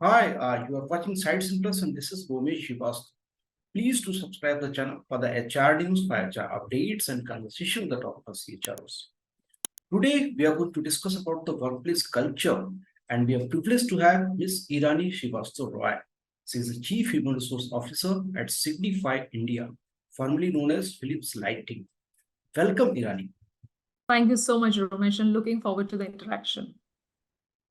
Hi, you are watching SightsIn Plus and this is Irani Srivastava. Please do subscribe the channel for the HR news, for HR updates and conversation that offer CHROs. Today, we are going to discuss about the workplace culture and we are privileged to have Ms. Irani Srivastava. She is the Chief Human Resource Officer at Signify India, formerly known as Philips Lighting. Welcome, Irani. Thank you so much, Ramesh, and looking forward to the interaction.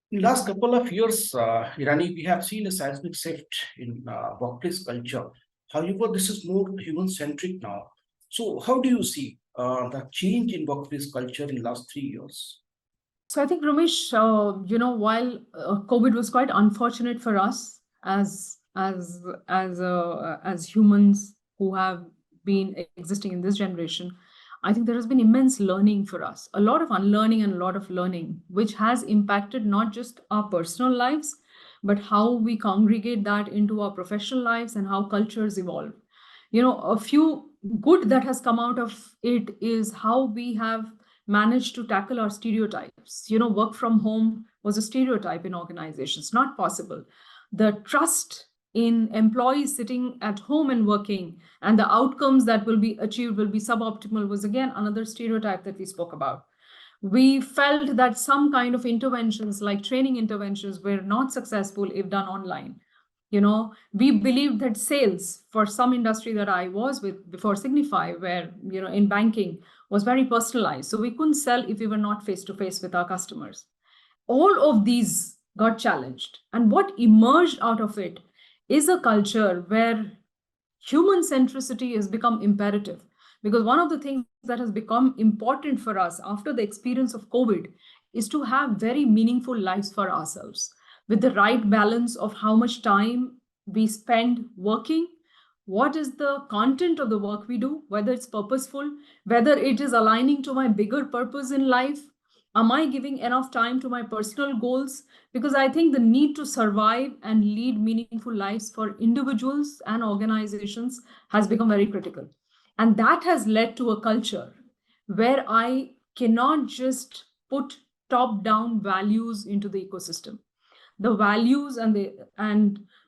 In the last couple of years, Irani, we have seen a seismic shift in workplace culture. However, this is more human-centric now. So, how do you see the change in workplace culture in the last 3 years? So I think, Ramesh, while COVID was quite unfortunate for us as humans who have been existing in this generation, I think there has been immense learning for us, a lot of unlearning and a lot of learning, which has impacted not just our personal lives, but how we congregate that into our professional lives and how cultures evolve. A few good that has come out of it is how we have managed to tackle our stereotypes. Work from home was a stereotype in organizations, not possible. The trust in employees sitting at home and working and the outcomes that will be achieved will be suboptimal was again another stereotype that we spoke about. We felt that some kind of interventions like training interventions were not successful if done online. We believed that sales for some industry that I was with before Signify, where in banking, was very personalized, so we couldn't sell if we were not face to face with our customers. All of these got challenged, and what emerged out of it is a culture where human centricity has become imperative, because one of the things that has become important for us after the experience of COVID is to have very meaningful lives for ourselves with the right balance of how much time we spend working, what is the content of the work we do, whether it's purposeful, whether it is aligning to my bigger purpose in life. Am I giving enough time to my personal goals? Because I think the need to survive and lead meaningful lives for individuals and organizations has become very critical. And that has led to a culture where I cannot just put top down values into the ecosystem. The values and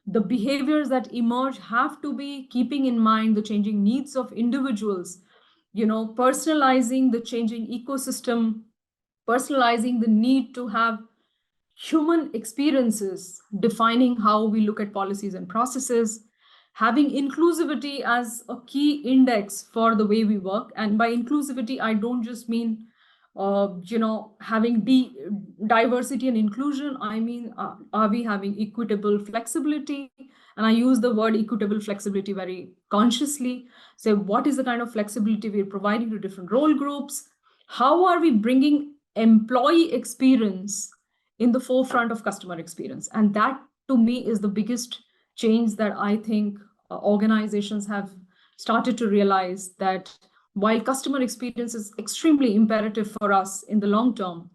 the behaviors that emerge have to be keeping in mind the changing needs of individuals, personalizing the changing ecosystem, personalizing the need to have human experiences, defining how we look at policies and processes, having inclusivity as a key index for the way we work. And by inclusivity, I don't just mean, having diversity and inclusion. I mean, are we having equitable flexibility? And I use the word equitable flexibility very consciously. So, what is the kind of flexibility we're providing to different role groups? How are we bringing employee experience in the forefront of customer experience? And that to me is the biggest change that I think organizations have started to realize, that while customer experience is extremely imperative for us in the long term,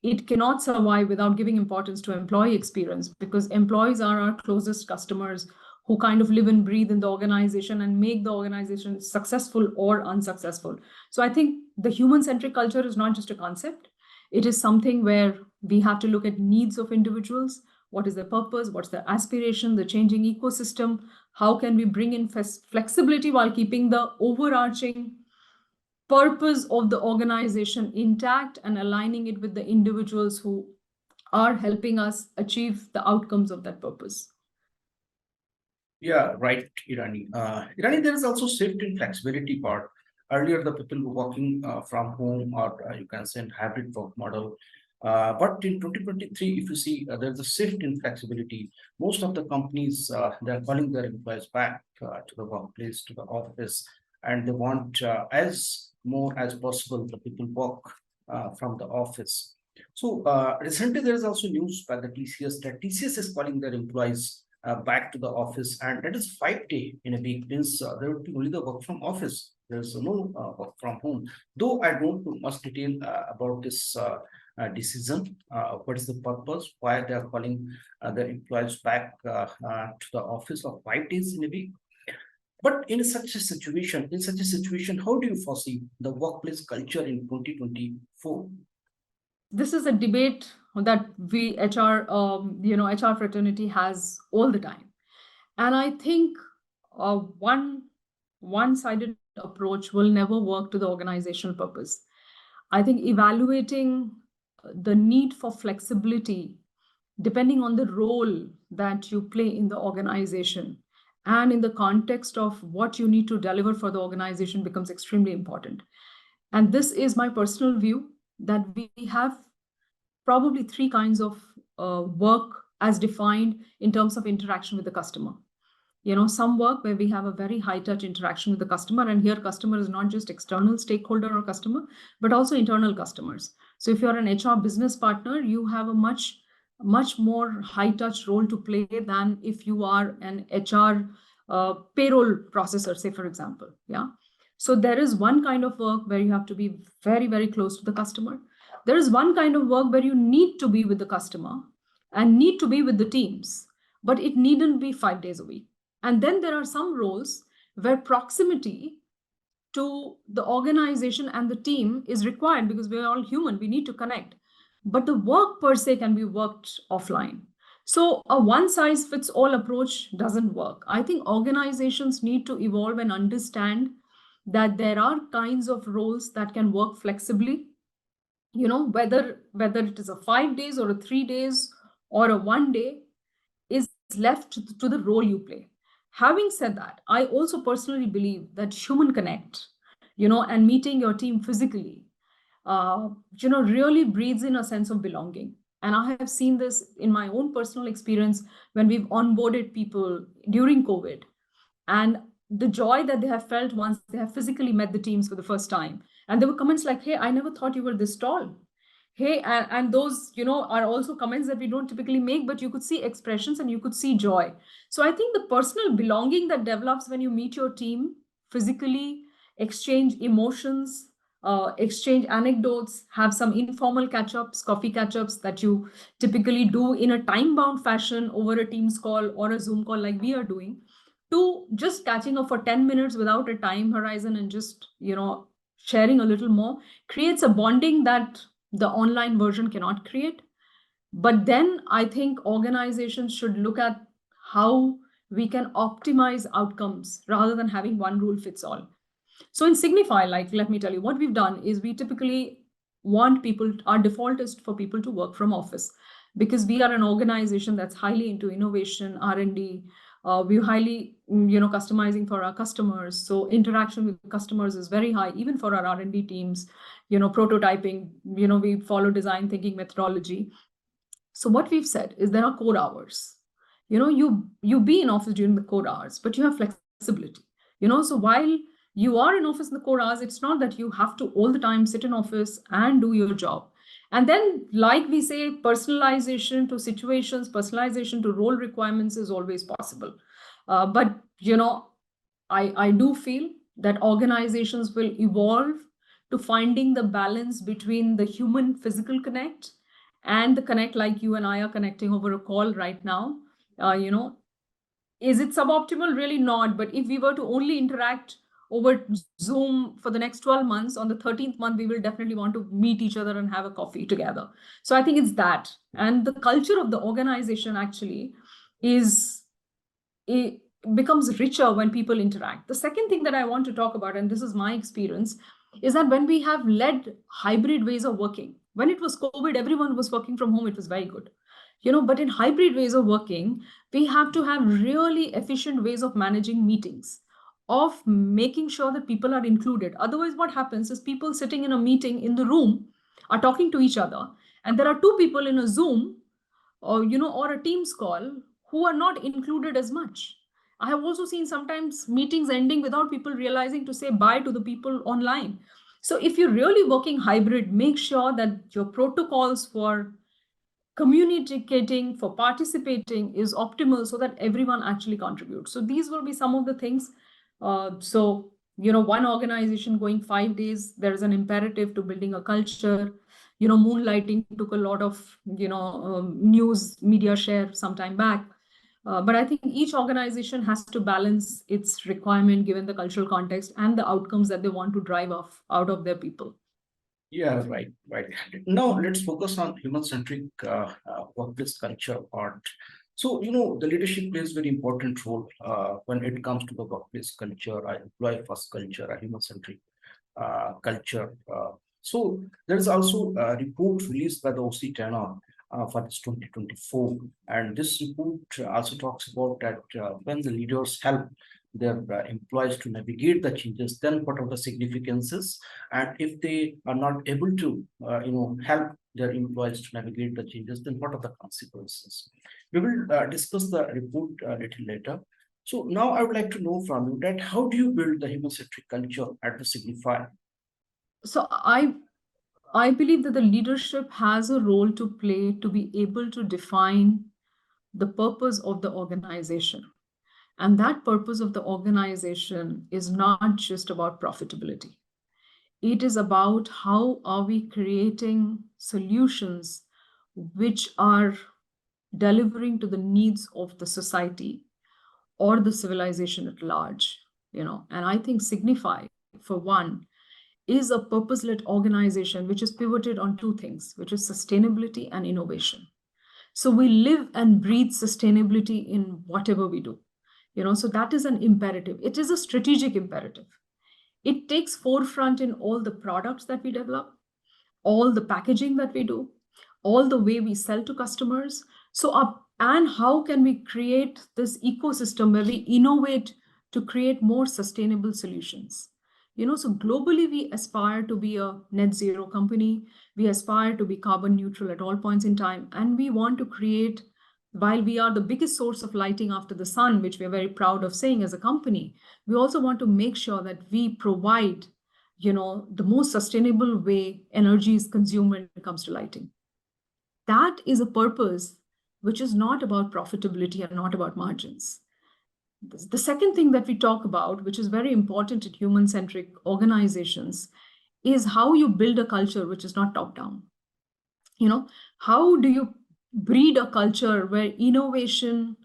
it cannot survive without giving importance to employee experience, because employees are our closest customers who kind of live and breathe in the organization and make the organization successful or unsuccessful. So I think the human-centric culture is not just a concept. It is something where we have to look at needs of individuals. What is their purpose? What's their aspiration? The changing ecosystem? How can we bring in flexibility while keeping the overarching purpose of the organization intact and aligning it with the individuals who are helping us achieve the outcomes of that purpose? Yeah, right, Irani. Irani, there is also shift in flexibility part. Earlier, the people were working from home, or you can say hybrid work model. But in 2023, if you see, there's a shift in flexibility. Most of the companies, they're calling their employees back to the workplace, to the office, and they want as more as possible the people work from the office. So recently, there is also news by the TCS that TCS is calling their employees back to the office, and that is 5 day in a week. Means there would be only the work from office. There's no work from home. Though I don't know much detail about this decision. What is the purpose? Why they are calling the employees back to the office of 5 days in a week? But in such a situation, how do you foresee the workplace culture in 2024? this is a debate that we HR, HR fraternity has all the time. And I think one-sided approach will never work to the organizational purpose. I think evaluating the need for flexibility, depending on the role that you play in the organization and in the context of what you need to deliver for the organization, becomes extremely important. And this is my personal view, that we have probably three kinds of work as defined in terms of interaction with the customer. Some work where we have a very high touch interaction with the customer, and here customer is not just external stakeholder or customer, but also internal customers. So if you're an HR business partner, you have a much more high touch role to play than if you are an HR payroll processor, say, for example. Yeah. So there is one kind of work where you have to be very, very close to the customer. There is one kind of work where you need to be with the customer and need to be with the teams, but it needn't be 5 days a week. And then there are some roles where proximity to the organization and the team is required, because we're all human, we need to connect. But the work per se can be worked offline. So a one size fits all approach doesn't work. I think organizations need to evolve and understand that there are kinds of roles that can work flexibly. Whether it is a 5 days or a 3 days or a 1 day is left to the role you play. Having said that, I also personally believe that human connect, and meeting your team physically, really breathes in a sense of belonging. And I have seen this in my own personal experience when we've onboarded people during COVID, and the joy that they have felt once they have physically met the teams for the first time. And there were comments like, "Hey, I never thought you were this tall." Hey, and those are also comments that we don't typically make, but you could see expressions and you could see joy. So I think the personal belonging that develops when you meet your team physically, exchange emotions, exchange anecdotes, have some informal catch-ups, coffee catch-ups that you typically do in a time-bound fashion over a Teams call or a Zoom call like we are doing, to just catching up for 10 minutes without a time horizon and just sharing a little more, creates a bonding that the online version cannot create. But then I think organizations should look at how we can optimize outcomes rather than having one rule fits all. So in Signify, like, let me tell you, what we've done is we typically want people, our default is for people to work from office, because we are an organization that's highly into innovation, R&D. We're highly, customizing for our customers. So interaction with customers is very high, even for our R&D teams, prototyping, we follow design thinking methodology. So what we've said is there are core hours. You be in office during the core hours, but you have flexibility. So while you are in office in the core hours, it's not that you have to all the time sit in office and do your job. And then, like we say, personalization to situations, personalization to role requirements is always possible. But I do feel that organizations will evolve to finding the balance between the human physical connect and the connect like you and I are connecting over a call right now. Is it suboptimal? Really not. But if we were to only interact over Zoom for the next 12 months, on the 13th month, we will definitely want to meet each other and have a coffee together. So I think it's that. And the culture of the organization actually it becomes richer when people interact. The second thing that I want to talk about, and this is my experience, is that when we have led hybrid ways of working, when it was COVID, everyone was working from home, it was very good. But in hybrid ways of working, we have to have really efficient ways of managing meetings, of making sure that people are included. Otherwise, what happens is people sitting in a meeting in the room are talking to each other, and there are two people in a Zoom or a Teams call who are not included as much. I have also seen sometimes meetings ending without people realizing to say bye to the people online. So if you're really working hybrid, make sure that your protocols for communicating, for participating is optimal so that everyone actually contributes. So these will be some of the things. One organization going 5 days, there is an imperative to building a culture. Moonlighting took a lot of, news media share some time back. But I think each organization has to balance its requirement given the cultural context and the outcomes that they want to drive off out of their people. Yeah, right, right. Now let's focus on human-centric workplace culture part. So, the leadership plays very important role when it comes to the workplace culture, employee-first culture, a human-centric culture. So there is also a report released by the OC Tenor for this 2024, and this report also talks about that when the leaders help their employees to navigate the changes, then what are the significances, and if they are not able to, help their employees to navigate the changes, then what are the consequences? We will discuss the report a little later. So now I would like to know from you that how do you build the human-centric culture at the Signify? So I believe that the leadership has a role to play to be able to define the purpose of the organization. And that purpose of the organization is not just about profitability. It is about how are we creating solutions which are delivering to the needs of the society or the civilization at large, And I think Signify, for one, is a purpose-led organization which is pivoted on two things, which is sustainability and innovation. So we live and breathe sustainability in whatever we do. So that is an imperative. It is a strategic imperative. It takes forefront in all the products that we develop, all the packaging that we do, all the way we sell to customers. And how can we create this ecosystem where we innovate to create more sustainable solutions? So globally, we aspire to be a net zero company. We aspire to be carbon neutral at all points in time. And we want to create, while we are the biggest source of lighting after the sun, which we are very proud of saying as a company, we also want to make sure that we provide the most sustainable way energy is consumed when it comes to lighting. That is a purpose which is not about profitability and not about margins. The second thing that we talk about, which is very important in human-centric organizations, is how you build a culture which is not top-down. How do you breed a culture where innovation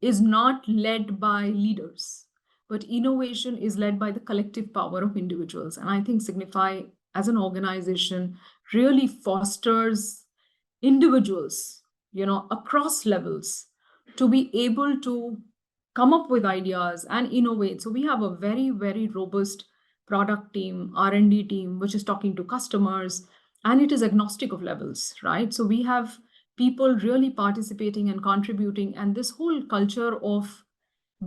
is not led by leaders, but innovation is led by the collective power of individuals? And I think Signify as an organization really fosters individuals, across levels to be able to come up with ideas and innovate. So we have a very, very robust product team, R&D team, which is talking to customers, and it is agnostic of levels, right? So we have people really participating and contributing, and this whole culture of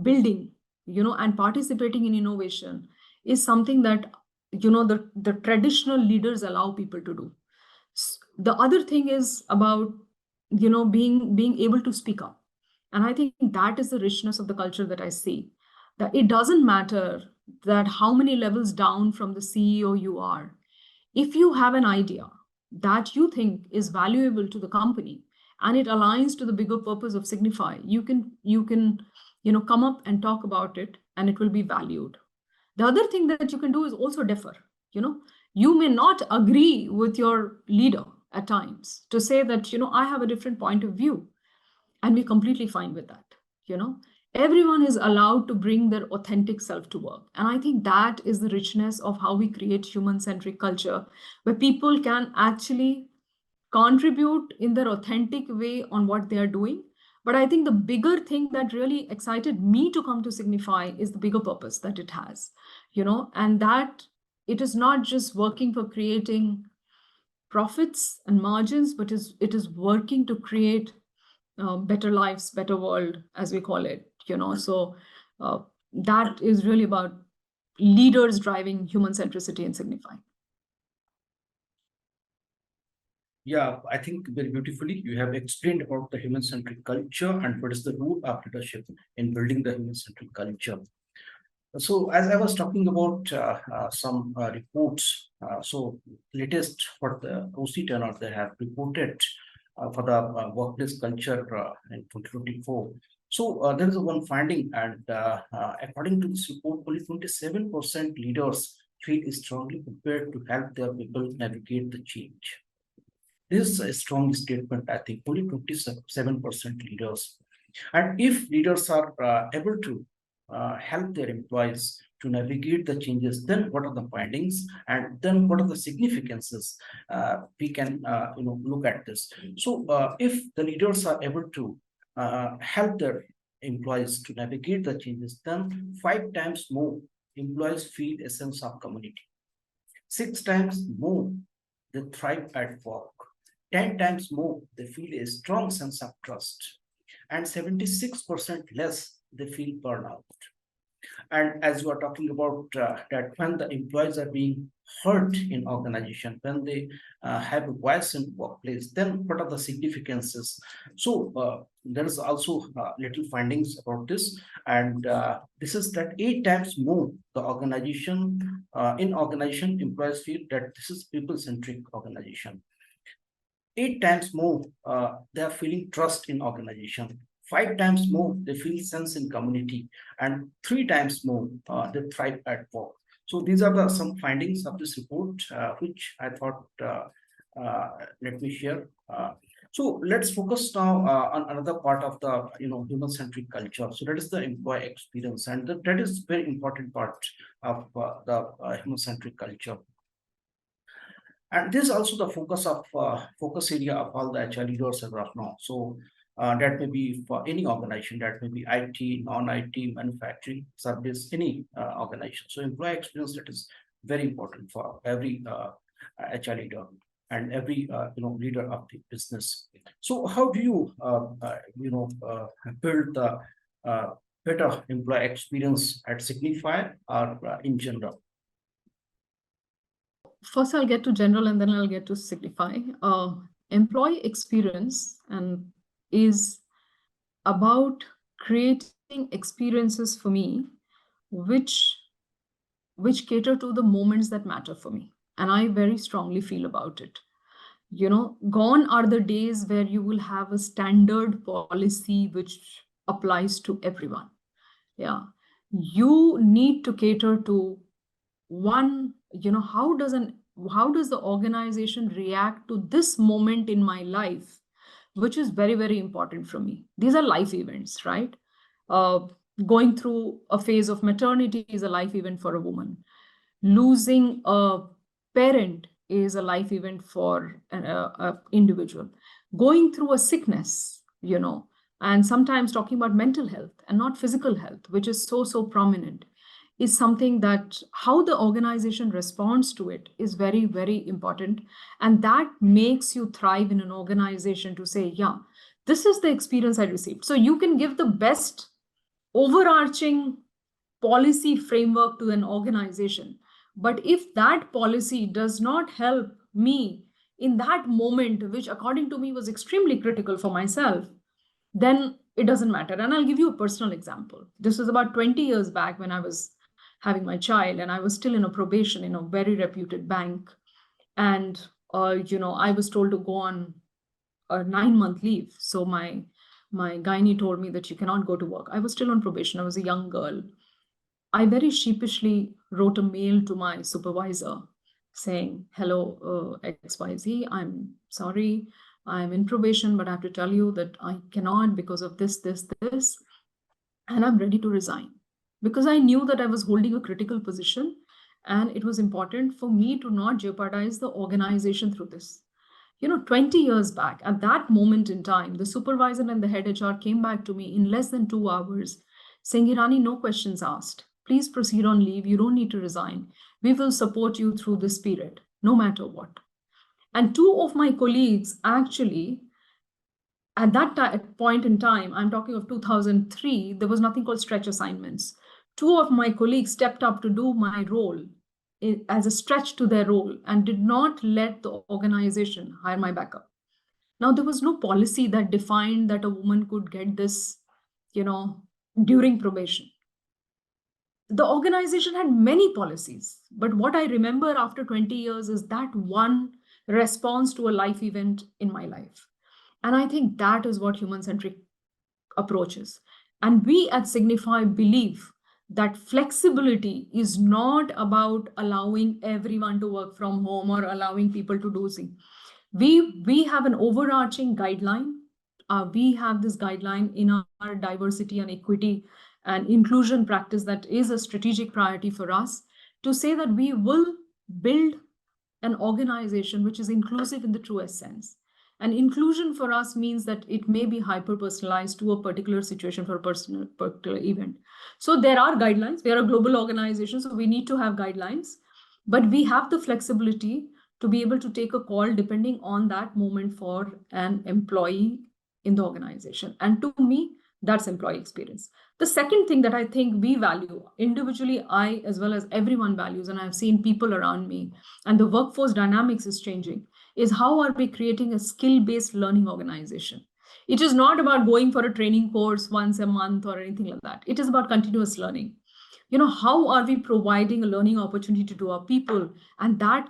building, and participating in innovation is something that, the traditional leaders allow people to do. The other thing is about, being able to speak up. And I think that is the richness of the culture that I see, that it doesn't matter that how many levels down from the CEO you are. If you have an idea that you think is valuable to the company and it aligns to the bigger purpose of Signify, you can come up and talk about it, and it will be valued. The other thing that you can do is also defer. You may not agree with your leader at times to say that, I have a different point of view, and we're completely fine with that. Everyone is allowed to bring their authentic self to work. And I think that is the richness of how we create human-centric culture, where people can actually contribute in their authentic way on what they are doing. But I think the bigger thing that really excited me to come to Signify is the bigger purpose that it has, and that it is not just working for creating profits and margins, but it is working to create better lives, better world, as we call it. So that is really about leaders driving human centricity and Signify. Yeah, I think very beautifully you have explained about the human-centric culture and what is the role of leadership in building the human-centric culture. So, as I was talking about some reports, so latest what the OC tenor they have reported for the workplace culture in 2024. So there is one finding, and according to this report, only 27% leaders feel strongly prepared to help their people navigate the change. This is a strong statement, I think. Only 27% leaders. And if leaders are able to help their employees to navigate the changes, then what are the findings, and then what are the significances we can look at this. So if the leaders are able to help their employees to navigate the changes, then 5 times more employees feel a sense of community. 6 times more they thrive at work. 10 times more they feel a strong sense of trust. And 76% less they feel burnout. And as you are talking about that when the employees are being heard in organization, when they have a voice in workplace, then what are the significances? So there is also little findings about this, and this is that 8 times more the organization in organization employees feel that this is people-centric organization. 8 times more they are feeling trust in organization. 5 times more they feel sense in community, and 3 times more they thrive at work. So these are the some findings of this report, which I thought let me share. So let's focus now on another part of the human-centric culture. So that is the employee experience, and that is very important part of the human-centric culture. And this is also the focus area of all the HR leaders as of now. So that may be for any organization, that may be IT, non-IT, manufacturing, service, any organization. So employee experience, that is very important for every HR leader and every leader of the business. So how do you build the better employee experience at Signify or in general? First, I'll get to general and then I'll get to Signify. Employee experience and is about creating experiences for me which cater to the moments that matter for me. And I very strongly feel about it. Gone are the days where you will have a standard policy which applies to everyone. Yeah. You need to cater to one, how does the organization react to this moment in my life, which is very, very important for me. These are life events, right? Going through a phase of maternity is a life event for a woman. Losing a parent is a life event for an individual. Going through a sickness, and sometimes talking about mental health and not physical health, which is so prominent, is something that how the organization responds to it is very, very important. And that makes you thrive in an organization to say, yeah, this is the experience I received. So you can give the best overarching policy framework to an organization. But if that policy does not help me in that moment, which according to me was extremely critical for myself, then it doesn't matter. And I'll give you a personal example. This was about 20 years back when I was having my child and I was still in a probation in a very reputed bank. And, I was told to go on a 9-month leave. So my gynae told me that you cannot go to work. I was still on probation. I was a young girl. I very sheepishly wrote a mail to my supervisor saying, hello, XYZ, I'm sorry, I'm in probation, but I have to tell you that I cannot because of this, and I'm ready to resign. Because I knew that I was holding a critical position and it was important for me to not jeopardize the organization through this. 20 years back, at that moment in time, the supervisor and the head HR came back to me in less than 2 hours saying, Irani, no questions asked. Please proceed on leave. You don't need to resign. We will support you through this period, no matter what. And 2 of my colleagues actually, at that point in time, I'm talking of 2003, there was nothing called stretch assignments. 2 of my colleagues stepped up to do my role as a stretch to their role and did not let the organization hire my backup. Now, there was no policy that defined that a woman could get this, during probation. The organization had many policies, but what I remember after 20 years is that one response to a life event in my life. And I think that is what human-centric approach is. And we at Signify believe that flexibility is not about allowing everyone to work from home or allowing people to do things. We have an overarching guideline. We have this guideline in our diversity and equity and inclusion practice that is a strategic priority for us, to say that we will build an organization which is inclusive in the truest sense. And inclusion for us means that it may be hyper personalized to a particular situation for a particular event. So there are guidelines. We are a global organization, so we need to have guidelines, but we have the flexibility to be able to take a call depending on that moment for an employee in the organization. And to me, that's employee experience. The second thing that I think we value individually, I as well as everyone values, and I've seen people around me, and the workforce dynamics is changing, is how are we creating a skill-based learning organization? It is not about going for a training course once a month or anything like that. It is about continuous learning. How are we providing a learning opportunity to our people, and that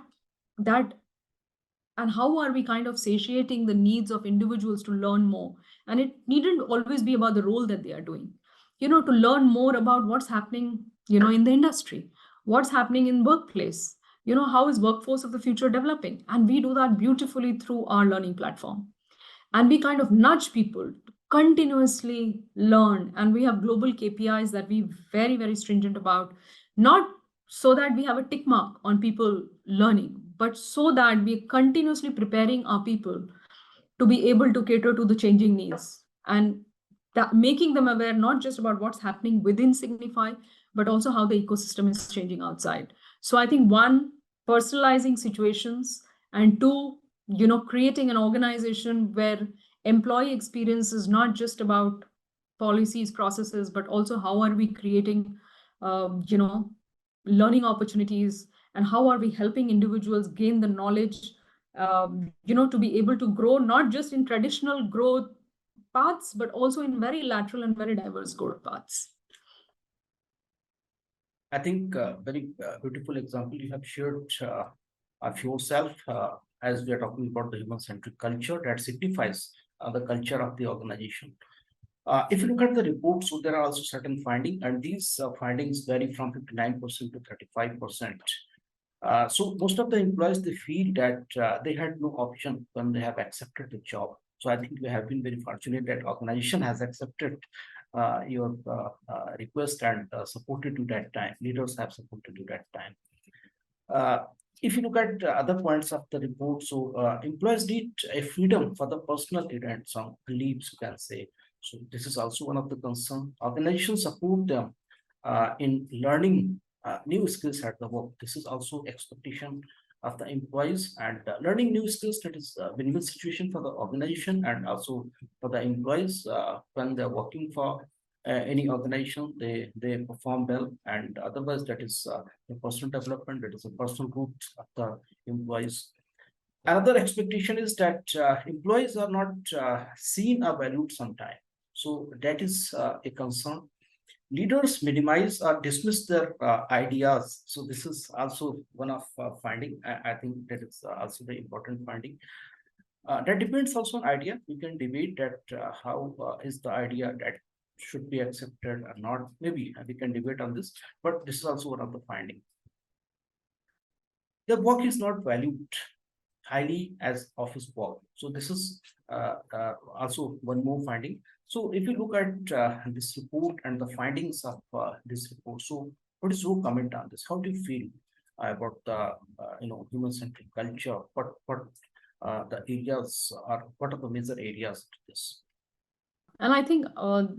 and how are we kind of satiating the needs of individuals to learn more? And it needn't always be about the role that they are doing, to learn more about what's happening, in the industry, what's happening in workplace, how is workforce of the future developing? And we do that beautifully through our learning platform. And we kind of nudge people to continuously learn. And we have global KPIs that we very, very stringent about, not so that we have a tick mark on people learning, but so that we're continuously preparing our people to be able to cater to the changing needs, and that making them aware not just about what's happening within Signify, but also how the ecosystem is changing outside. So I think one, personalizing situations, and two, creating an organization where employee experience is not just about policies, processes, but also how are we creating, learning opportunities, and how are we helping individuals gain the knowledge, to be able to grow, not just in traditional growth paths, but also in very lateral and very diverse growth paths. I think very beautiful example you have shared of yourself as we are talking about the human-centric culture that signifies the culture of the organization. If you look at the reports, so there are also certain findings, and these findings vary from 59% to 35%. So most of the employees, they feel that they had no option when they have accepted the job. So I think we have been very fortunate that organization has accepted your request and supported you that time. Leaders have supported you that time. If you look at other points of the report, so employees need a freedom for the personal events on leaves, you can say. So this is also one of the concerns. Organizations support them in learning new skills at the work. This is also expectation of the employees, and learning new skills, that is a win-win situation for the organization and also for the employees. When they're working for any organization, they perform well, and otherwise that is the personal development, that is a personal growth of the employees. Another expectation is that employees are not seen or valued sometime. So that is a concern. Leaders minimize or dismiss their ideas. So this is also one of finding. I think that is also the important finding. That depends also on idea. We can debate that how is the idea that should be accepted or not. Maybe we can debate on this, but this is also one of the finding. The work is not valued highly as office work. So this is also one more finding. So if you look at this report and the findings of this report, so what is your comment on this? How do you feel about the human-centric culture? What the areas are? What are the major areas to this? And I think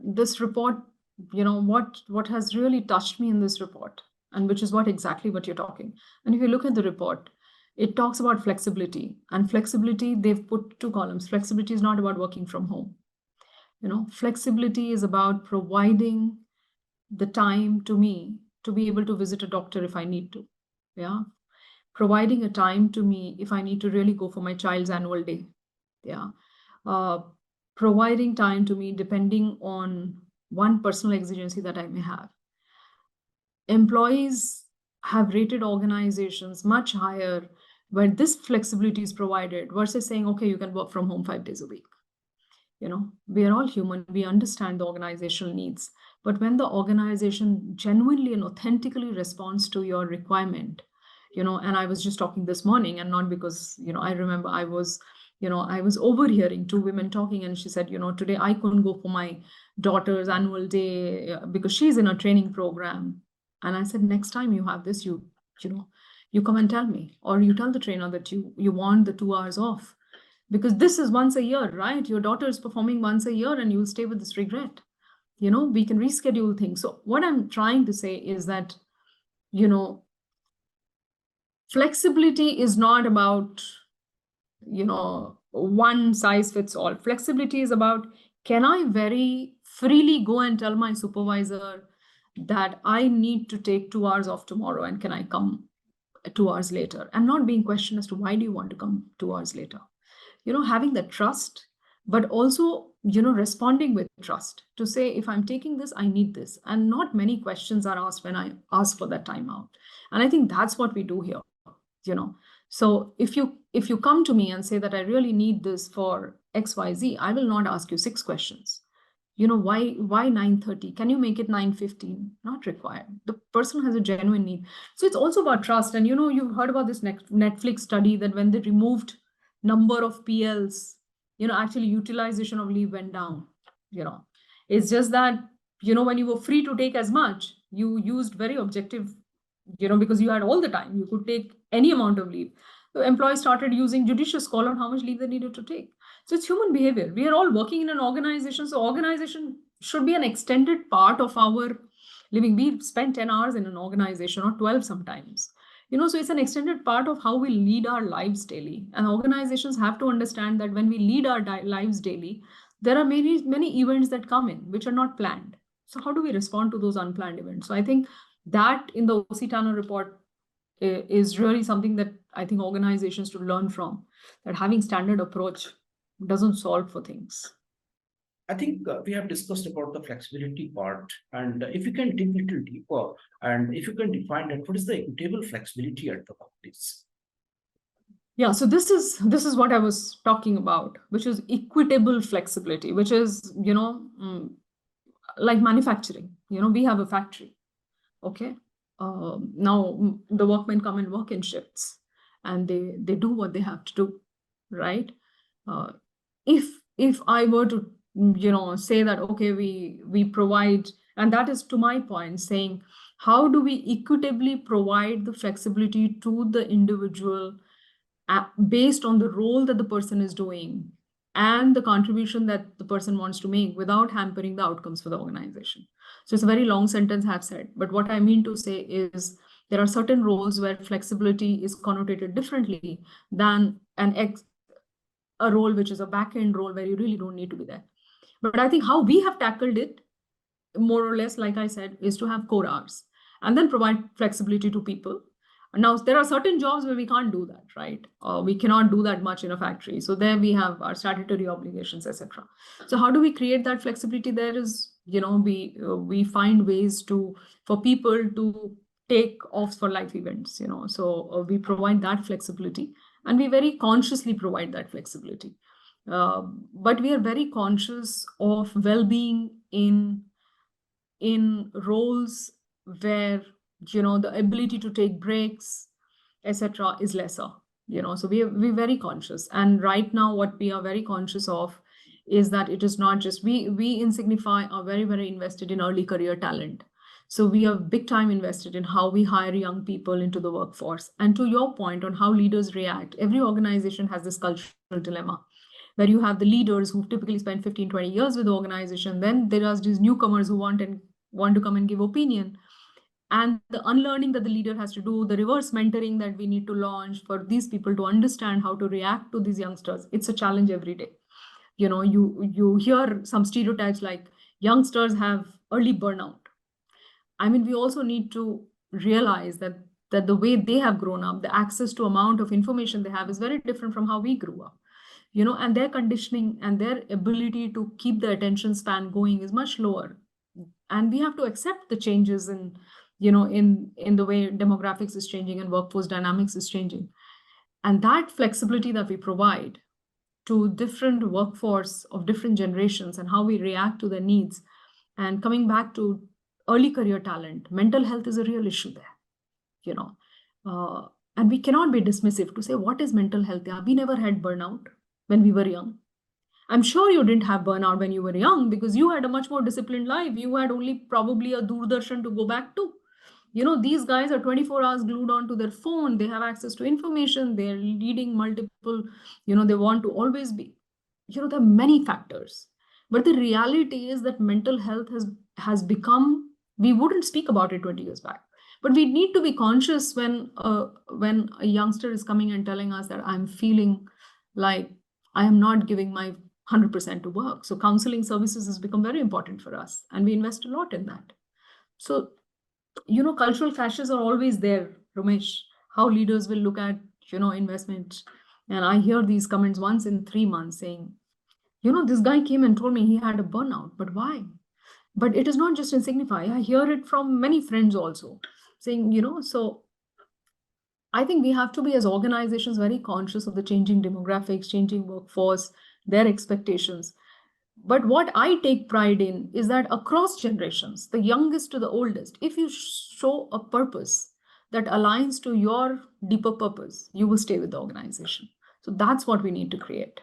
this report, what has really touched me in this report, and which is exactly what you're talking. And if you look at the report, it talks about flexibility, and flexibility, they've put two columns. Flexibility is not about working from home. Flexibility is about providing the time to me to be able to visit a doctor if I need to. Yeah. Providing a time to me if I need to really go for my child's annual day. Yeah. Providing time to me depending on one personal exigency that I may have. Employees have rated organizations much higher where this flexibility is provided versus saying, okay, you can work from home 5 days a week. We are all human. We understand the organizational needs. But when the organization genuinely and authentically responds to your requirement, and I was just talking this morning, and not because, I remember I was overhearing two women talking, and she said, today I couldn't go for my daughter's annual day because she's in a training program. And I said, next time you have this, you know, you come and tell me, or you tell the trainer that you want the 2 hours off, because this is once a year, right? Your daughter is performing once a year and you'll stay with this regret. You know, we can reschedule things. So what I'm trying to say is that, you know, flexibility is not about, you know, one size fits all. Flexibility is about, can I very freely go and tell my supervisor that I need to take 2 hours off tomorrow, and can I come 2 hours later, and not being questioned as to why do you want to come 2 hours later. You know, having that trust, but also, you know, responding with trust to say, if I'm taking this, I need this. And not many questions are asked when I ask for that time out. And I think that's what we do here, you know. So if you come to me and say that I really need this for XYZ, I will not ask you 6 questions. You know, why 9:30? Can you make it 9:15? Not required. The person has a genuine need. So it's also about trust. And you know, you've heard about this Netflix study that when they removed number of PLs, you know, actually utilization of leave went down. You know, it's just that, you know, when you were free to take as much, you used very objective, you know, because you had all the time, you could take any amount of leave. So employees started using judicious call on how much leave they needed to take. So it's human behavior. We are all working in an organization. So organization should be an extended part of our living. We spend 10 hours in an organization, or 12 sometimes. You know, so it's an extended part of how we lead our lives daily. And organizations have to understand that when we lead our lives daily, there are many events that come in which are not planned. So how do we respond to those unplanned events? So I think that in the OC Tanner report is really something that I think organizations should learn from, that having standard approach doesn't solve for things. I think we have discussed about the flexibility part, and if you can dig a little deeper, and if you can define that, what is the equitable flexibility at the workplace? Yeah, so this is what I was talking about, which is equitable flexibility, which is, you know, like manufacturing. You know, we have a factory, okay? Now the workmen come and work in shifts, and they do what they have to do, right? Uh, if I were to, you know, say that, okay, we provide, and that is to my point, saying how do we equitably provide the flexibility to the individual based on the role that the person is doing and the contribution that the person wants to make without hampering the outcomes for the organization. So it's a very long sentence I've said, but what I mean to say is there are certain roles where flexibility is connotated differently than a role which is a back-end role where you really don't need to be there. But I think how we have tackled it, more or less, like I said, is to have core hours and then provide flexibility to people. Now, there are certain jobs where we can't do that, right? We cannot do that much in a factory. So there we have our statutory obligations, etc. So how do we create that flexibility? There is, you know, we find ways for people to take off for life events, you know. So we provide that flexibility, and we very consciously provide that flexibility. But we are very conscious of well-being in roles where, you know, the ability to take breaks, etc., is lesser. You know, so we're very conscious. And right now, what we are very conscious of is that it is not just we in Signify are very, very invested in early career talent. So we are big time invested in how we hire young people into the workforce. And to your point on how leaders react, every organization has this cultural dilemma where you have the leaders who typically spend 15, 20 years with the organization. Then there are these newcomers who want to come and give opinion. And the unlearning that the leader has to do, the reverse mentoring that we need to launch for these people to understand how to react to these youngsters, it's a challenge every day. You know, you hear some stereotypes like youngsters have early burnout. I mean, we also need to realize that the way they have grown up, the access to amount of information they have is very different from how we grew up. You know, and their conditioning and their ability to keep the attention span going is much lower. And we have to accept the changes in, you know, in the way demographics is changing and workforce dynamics is changing. And that flexibility that we provide to different workforce of different generations and how we react to their needs. And coming back to early career talent, mental health is a real issue there, you know. And we cannot be dismissive to say, what is mental health? Yeah, we never had burnout when we were young. I'm sure you didn't have burnout when you were young because you had a much more disciplined life. You had only probably a Doordarshan to go back to. These guys are 24 hours glued onto their phone. They have access to information. They're leading multiple, they want to always be, there are many factors. But the reality is that mental health has become, we wouldn't speak about it 20 years back. But we need to be conscious when a youngster is coming and telling us that I'm feeling like I am not giving my 100% to work. So counseling services has become very important for us, and we invest a lot in that. So, cultural clashes are always there, Ramesh. How leaders will look at, investment. And I hear these comments once in 3 months saying, this guy came and told me he had a burnout, but why? But it is not just in Signify. I hear it from many friends also saying, so I think we have to be as organizations very conscious of the changing demographics, changing workforce, their expectations. But what I take pride in is that across generations, the youngest to the oldest, if you show a purpose that aligns to your deeper purpose, you will stay with the organization. So that's what we need to create.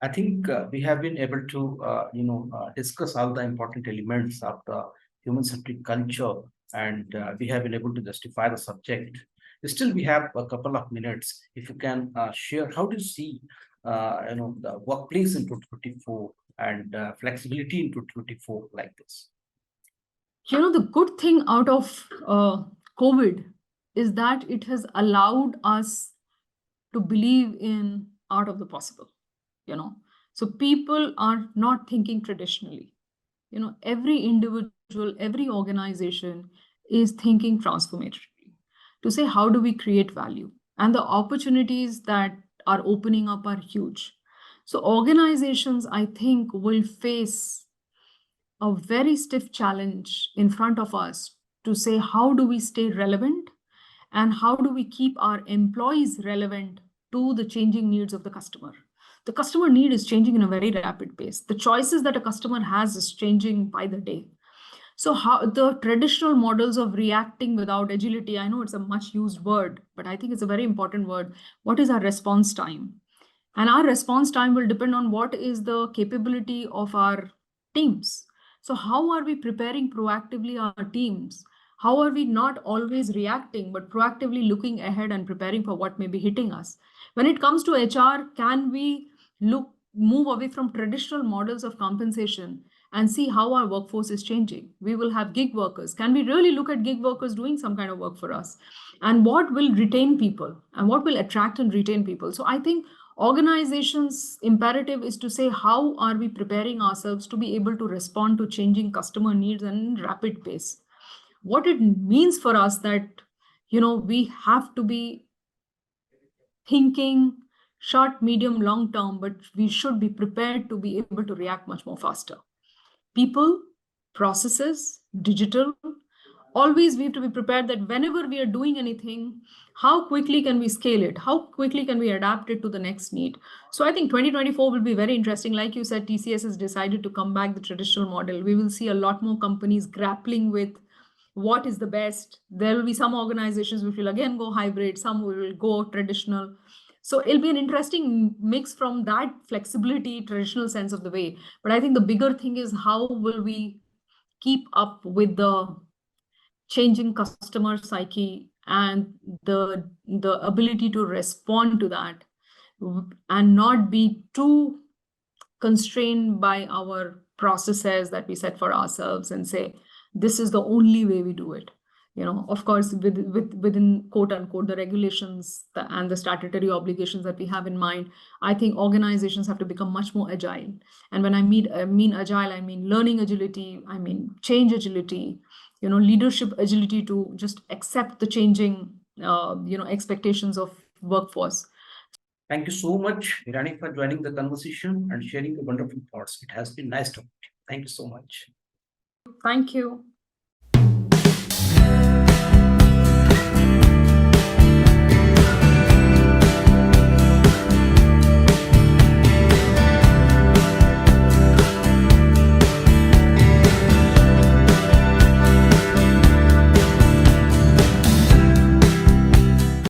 I think we have been able to, discuss all the important elements of the human-centric culture, and we have been able to justify the subject. Still, we have a couple of minutes. If you can share, how do you see, the workplace in 2024 and flexibility in 2024 like this? The good thing out of COVID is that it has allowed us to believe in art of the possible. So people are not thinking traditionally. Every individual, every organization is thinking transformatively to say, how do we create value? And the opportunities that are opening up are huge. So organizations, I think, will face a very stiff challenge in front of us to say, how do we stay relevant and how do we keep our employees relevant to the changing needs of the customer? The customer need is changing in a very rapid pace. The choices that a customer has is changing by the day. So how the traditional models of reacting without agility, I know it's a much used word, but I think it's a very important word. What is our response time? And our response time will depend on what is the capability of our teams. So how are we preparing proactively our teams? How are we not always reacting, but proactively looking ahead and preparing for what may be hitting us? When it comes to HR, can we move away from traditional models of compensation and see how our workforce is changing? We will have gig workers. Can we really look at gig workers doing some kind of work for us? And what will retain people and what will attract and retain people? So I think organizations' imperative is to say, how are we preparing ourselves to be able to respond to changing customer needs and rapid pace? What it means for us that, we have to be thinking short, medium, long term, but we should be prepared to be able to react much more faster. People, processes, digital, always we have to be prepared that whenever we are doing anything, how quickly can we scale it? How quickly can we adapt it to the next need? So I think 2024 will be very interesting. Like you said, TCS has decided to come back the traditional model. We will see a lot more companies grappling with what is the best. There will be some organizations which will again go hybrid, some will go traditional. So it'll be an interesting mix from that flexibility, traditional sense of the way. But I think the bigger thing is how will we keep up with the changing customer psyche and the ability to respond to that and not be too constrained by our processes that we set for ourselves and say this is the only way we do it. Of course, within quote unquote the regulations and the statutory obligations that we have in mind, I think organizations have to become much more agile. And when I mean agile, I mean learning agility, I mean change agility, leadership agility to just accept the changing expectations of workforce. Thank you so much, Irani, for joining the conversation and sharing the wonderful thoughts. It has been nice talking to you. Thank you so much. Thank you.